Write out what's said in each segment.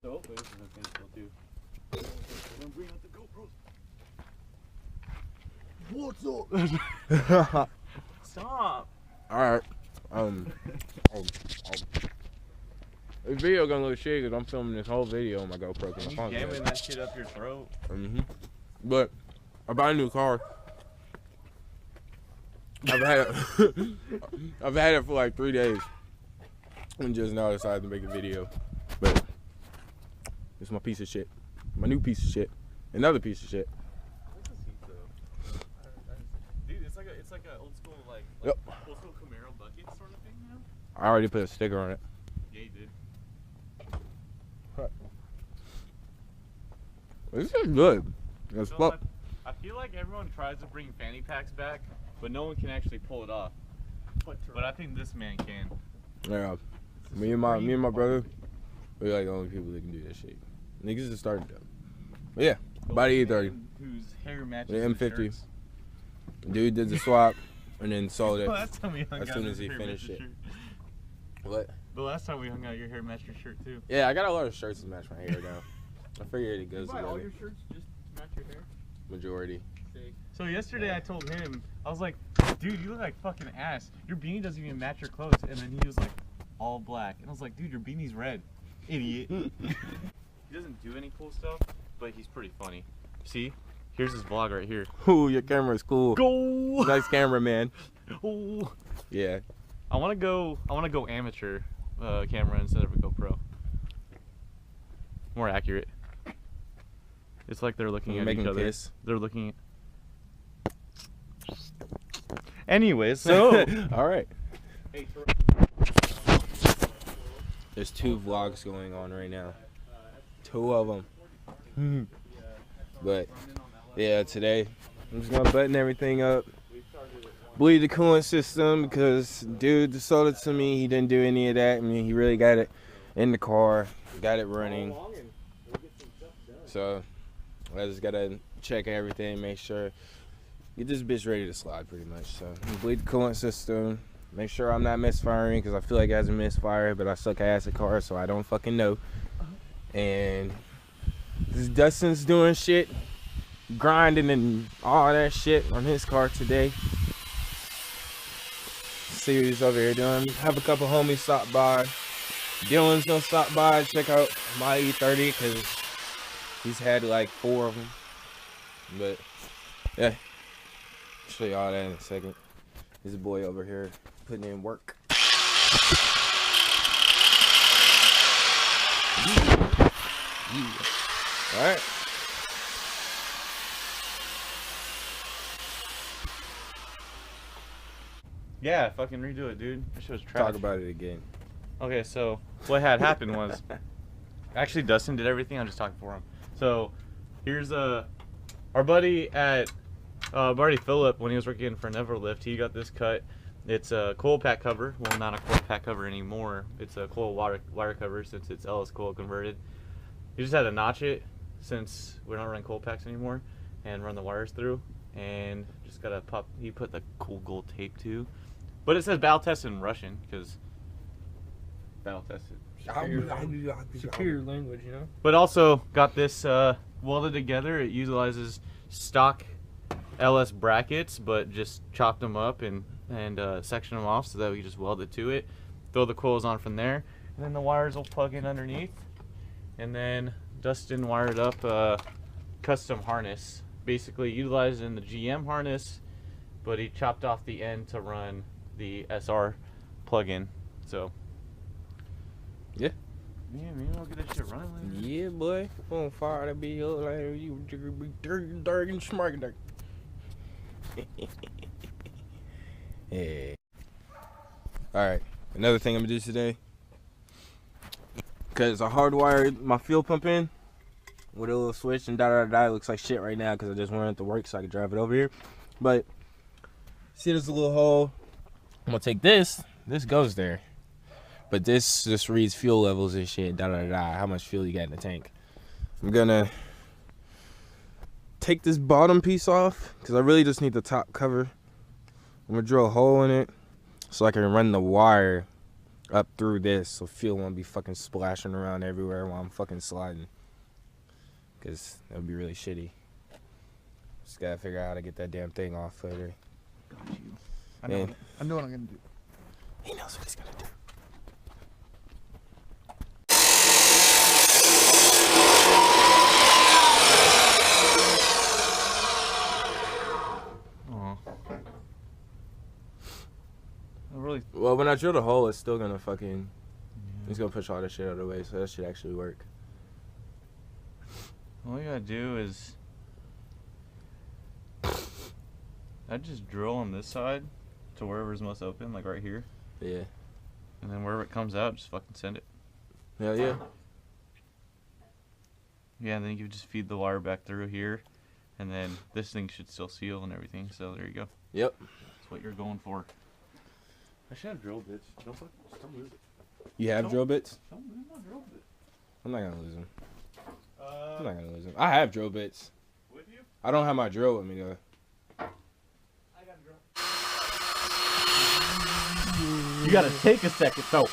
So, this is the thing we'll do. We're bring out the GoPros. What's up? Stop. Alright. This video gonna look shit because I'm filming this whole video on my GoPro. You jamming that shit up your throat. But I bought a new car. I've had it for like 3 days, and just now decided to make a video. But it's my piece of shit, my new piece of shit, another piece of shit. Dude, it's like a old school Yep. old school Camaro bucket sort of thing, you know? I already put a sticker on it. Yeah, you did. This is good. It's So, fuck. I feel like everyone tries to bring fanny packs back, but no one can actually pull it off. But I think this man can. Yeah. Me and my brother, we're like the only people that can do that shit. Niggas just started them. But yeah, about the E30. Whose hair matches The his M50. shirts. Dude did the swap and then sold it The last time we hung as out, soon your as he hair finished matched it. your shirt. What? The last time we hung out, your hair matched your shirt too. Yeah, I got a lot of shirts to match my hair now. I figured it goes You buy all your together. shirts just to match your hair? Majority. So yesterday I told him, I was like, dude, you look like fucking ass. Your beanie doesn't even match your clothes. And then he was like, all black. And I was like, dude, your beanie's red. Idiot. He doesn't do any cool stuff, but he's pretty funny. See? Here's his vlog right here. Ooh, your camera's cool. Go! Nice camera, man. Oh. Yeah. I wanna go amateur camera instead of a GoPro. More accurate. It's like they're looking at each other. Kiss. They're looking at... Anyways, so all right. There's 2 vlogs going on right now. 2 of them. But yeah, today I'm just gonna button everything up. Bleed the coolant system because dude sold it to me. He didn't do any of that. I mean, he really got it in the car, got it running. So I just gotta check everything, make sure. Get this bitch ready to slide pretty much. So bleed the coolant system, make sure I'm not misfiring because I feel like it hasn't misfired, but I suck ass at cars, so I don't fucking know. And this Dustin's doing shit, grinding and all that shit on his car today. See what he's over here doing. Have a couple homies stop by. Dylan's gonna stop by and check out my E30 because he's had like 4 of them. But yeah, I'll show you all that in a second. This boy over here putting in work. All right. yeah, fucking redo it, dude. That shit was trash. Talk about it again. Okay, so what had happened was, actually Dustin did everything. I'm just talking for him. So here's our buddy at Barty Phillip when he was working for Neverlift. He got this cut. It's a coil pack cover. Well, not a coil pack cover anymore. It's a coil wire cover since it's LS coil converted. He just had to notch it since we're not running coil packs anymore and run the wires through. And just gotta pop. He put the cool gold tape too, but it says battle tested in Russian because battle tested. Superior language, you know. But also got this welded together. It utilizes stock LS brackets, but just chopped them up and section them off so that we just weld it to it. Throw the coils on from there, and then the wires will plug in underneath. And then Dustin wired up a custom harness, basically utilizing the GM harness, but he chopped off the end to run the SR plug-in. So Yeah. yeah, maybe we'll get that shit running later. Yeah, boy. On fire to be up like you be dirty and smart. Yeah. Alright. Another thing I'm gonna do today. Cause I hardwired my fuel pump in with a little switch and It looks like shit right now because I just wanted it to work so I could drive it over here. But see, there's a little hole. I'm gonna take this. This goes there. But this just reads fuel levels and shit, how much fuel you got in the tank. I'm gonna take this bottom piece off because I really just need the top cover. I'm gonna drill a hole in it so I can run the wire up through this, so fuel won't be fucking splashing around everywhere while I'm fucking sliding. Cause that would be really shitty. Just gotta figure out how to get that damn thing off later. Got you. I know. I know what I'm gonna do. He knows what he's gonna do. Really? Well, when I drill the hole, it's still gonna fucking. It's gonna push all that shit out of the way, so that should actually work. All you gotta do is, I just drill on this side to wherever's most open, like right here. Yeah. And then wherever it comes out, just fucking send it. Hell yeah. Yeah, and then you can just feed the wire back through here, and then this thing should still seal and everything. So there you go. Yep. That's what you're going for. I should have drill bits. Don't lose it. You have drill bits? Don't lose my drill bits. I'm not gonna lose them. I'm not gonna lose them. I have drill bits. With you? I don't have my drill with me though. I got a drill. You gotta take a second though.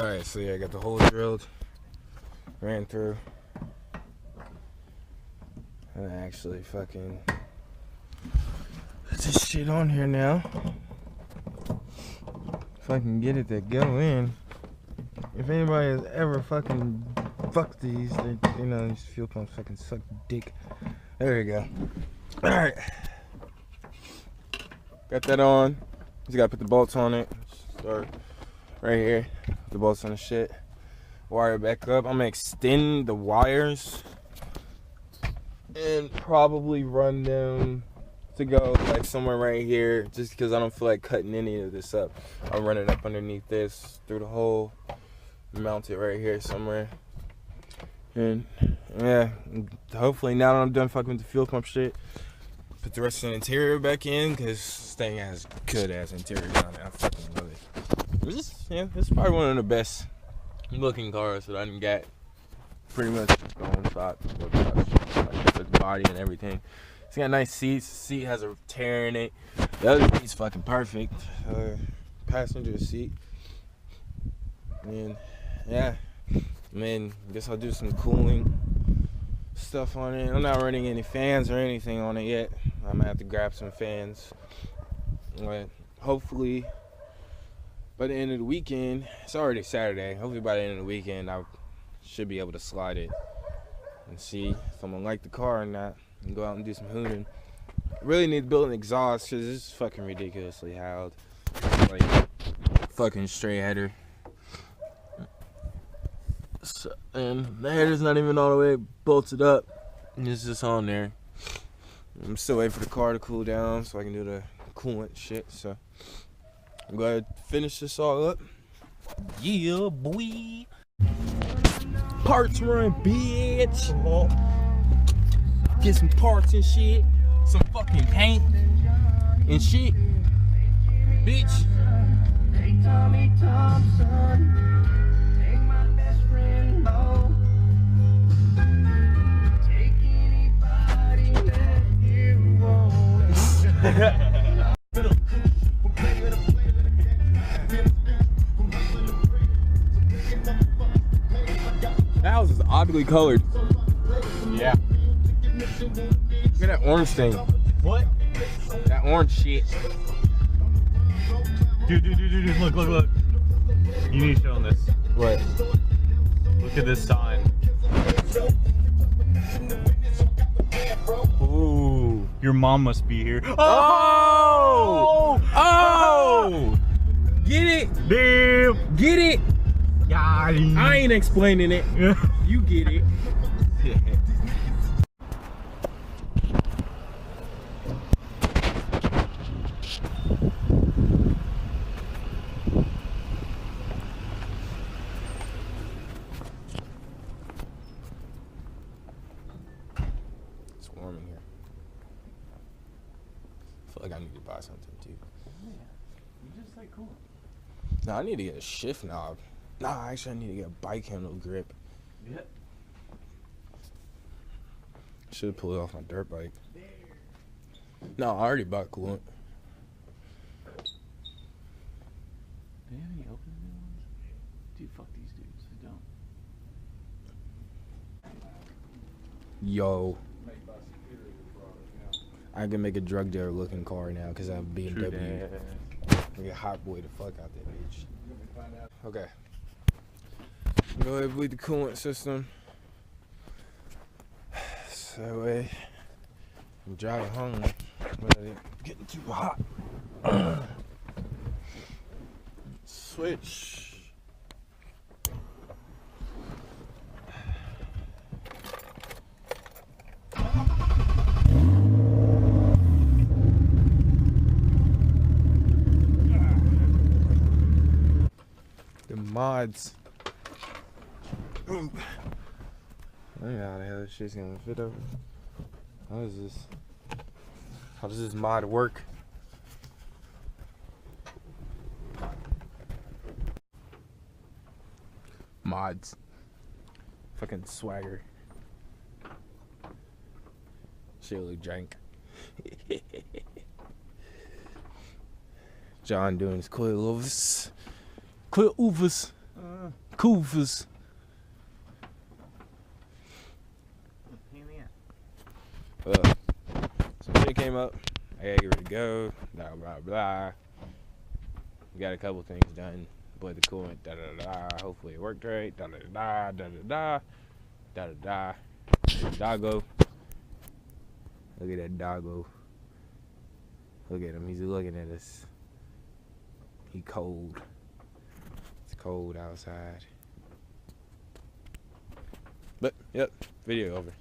Alright, so yeah, I got the hole drilled. Ran through. And I actually fucking put this shit on here now. If I can get it to go in. If anybody has ever fucking fucked these, you know, these fuel pumps fucking suck dick. There you go. Alright. Got that on. Just gotta put the bolts on it. Start right here. The bolts on the shit. Wire it back up. I'm gonna extend the wires and probably run them to go like somewhere right here, just because I don't feel like cutting any of this up. I'll run it up underneath this through the hole, mount it right here somewhere, and yeah, hopefully now that I'm done fucking with the fuel pump shit, put the rest of the interior back in, because this thing has good ass interior on it. I fucking love it. This is probably one of the best looking cars that I done got. Pretty much going top, like the body and everything. It's got nice seats. The seat has a tear in it. The other seat's fucking perfect. Passenger seat. And yeah, man, I guess I'll do some cooling stuff on it. I'm not running any fans or anything on it yet. I'm gonna have to grab some fans. But hopefully by the end of the weekend, it's already Saturday. Hopefully by the end of the weekend, I should be able to slide it and see if I'm gonna like the car or not. And go out and do some hooning. Really need to build an exhaust because this is fucking ridiculously howled. Like fucking straight header. So, and the header's not even all the way bolted up. And it's just on there. I'm still waiting for the car to cool down so I can do the coolant shit. So I'm gonna finish this all up. Yeah, boy. Parts run, bitch. Get some parts and shit, some fucking paint and shit, bitch. Hey Tommy Thompson, take my best friend Bo, take anybody that you want. That house is oddly colored. Yeah. Look at that orange thing. What? That orange shit. Dude, look. You need to show them this. What? Look at this sign. Ooh. Your mom must be here. Oh! Oh! Get it? Damn! Get it? Yeah. I ain't explaining it. You get it. It's warm in here. I feel like I need to buy something too. Yeah. You just like cool. No, I need to get a shift knob. Nah, actually I need to get a bike handle grip. Yep. Should have pulled it off my dirt bike. No, I already bought coolant. Do you have any open new ones? Dude, fuck these dudes. I don't. Yo. I can make a drug dealer looking car now because I have BMW. Like a hot boy the fuck out that bitch. Okay. Go ahead and bleed the coolant system. So that way I'm driving home without it getting too hot. Switch. The mods. I don't know how the hell this shit's gonna fit over. How does this mod work? Mods. Fucking swagger. Shit look jank. John doing his coilovers. Coilovers. Coovers. Some shit came up. I gotta get ready to go. Blah blah blah. We got a couple things done. Boy, the coolant. Da da da. Hopefully it worked right. Da da da da da da da da. Doggo. Look at that doggo. Look at him. He's looking at us. He cold. It's cold outside. But yep, video over.